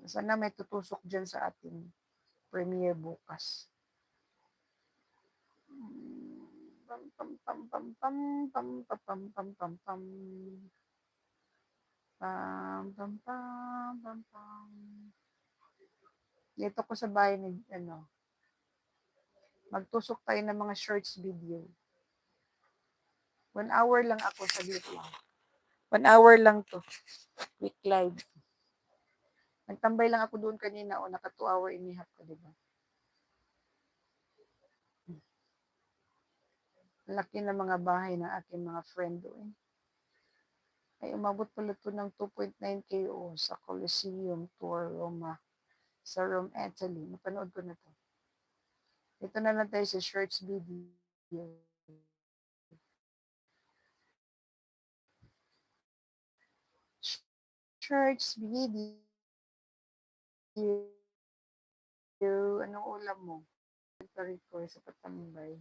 Sana may tutusok dyan sa ating premiere bukas. Pam pam pam pam pam pam pam pam pam pam pam pam pam pam pam pam. Dito ko sa bahay ni magtusok tayo ng mga shorts video. 1 hour lang ako, saglit lang. 1 hour lang to. Quick live. Nagtambay lang ako doon kanina o naka 2 hour and a half ko, diba? Laki ng mga bahay ng aking mga friend doon. Ay, umabot pala ito ng 2.9 KO sa Coliseum Tour Roma. Sa Rome, Italy. Napanood ko na to. Ito na lang tayo sa shorts video. Shorts video. Anong ulam mo? Record sa patambay.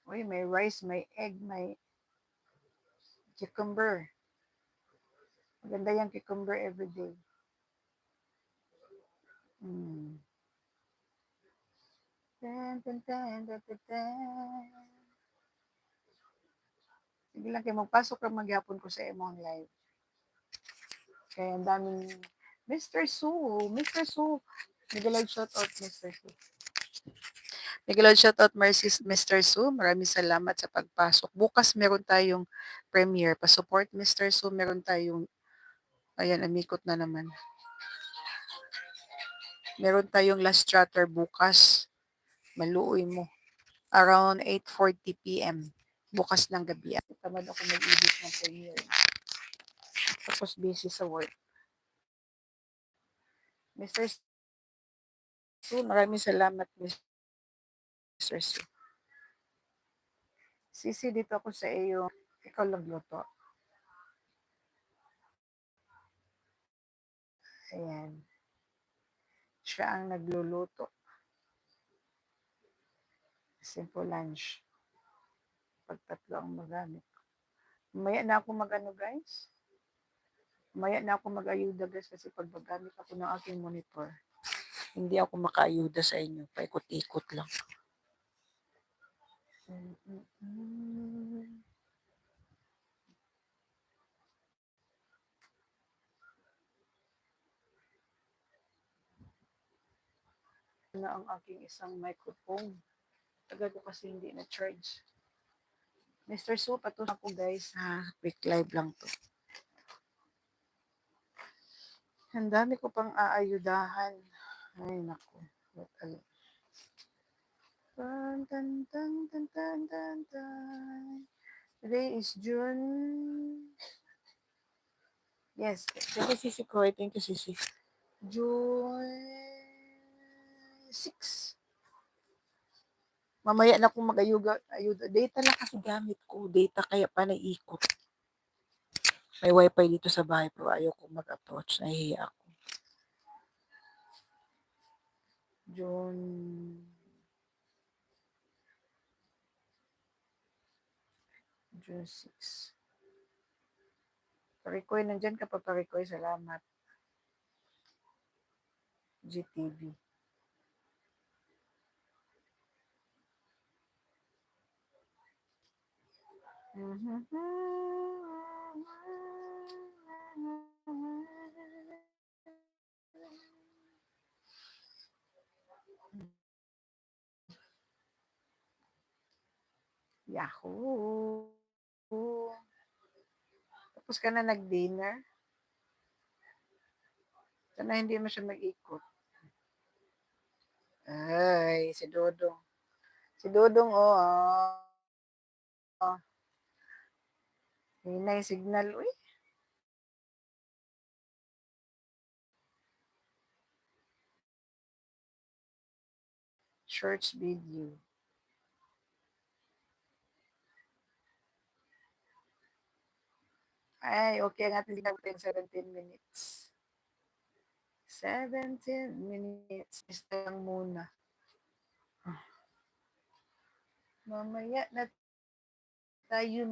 Uy, may rice, may egg, may cucumber. Maganda yung cucumber everyday. Sige lang kayo, magpasok ka maghapon ko sa imong live. Kaya ang daming Mr. Sue. Nag-live shoutout, Mr. Sue. Nag-live shoutout, Mr. Sue. Maraming salamat sa pagpasok. Bukas meron tayong premiere. Pa-support, Mr. Sue. Meron tayong, ayan, amikot na naman. Meron tayong last chatter bukas. Maluoy mo. Around 8:40 p.m. Bukas ng gabi. Tamad ako mag-edit ng premiere. Tapos busy sa work. Mr. Sue, maraming salamat, Mr. Sue. Sisi, dito ako sa iyo. Ikaw lang luto. Ayan. Siya ang nagluluto. Simple lunch. Pagtatlo ang magamit. Maya na ako guys. Maya na ako mag-ayuda guys kasi pag magamit ako ng aking monitor, hindi ako makaayuda sa inyo. Paikot-ikot lang. Na ang aking isang microphone. Tagal ko kasi hindi na-charge. Mr. Sue, patos ako guys ha. Quick live lang to. Ang dami ko pang aayudahan. Ay, naku. Today is June. Yes. Thank you, Sisi Koy. Thank you, Sisi. June 6. Mamaya na akong mag-ayuda. Data lang kasi gamit ko. Data kaya pa naiikot. May wifi dito sa bahay pero ayaw ko mag-approach. Nahihiya ako. June 6. Parikoy, nandyan ka pa, Parikoy. Salamat. GTV. Yahoo! Tapos ka na nag-dinner? Sana hindi mo siya mag-ikot. Ay, si Dodong. Si Dodong, hinay signal, uy. Shorts video. Ay, okay nga, hindi natin 17 minutes. 17 minutes. Isa lang muna. Mamaya na tayo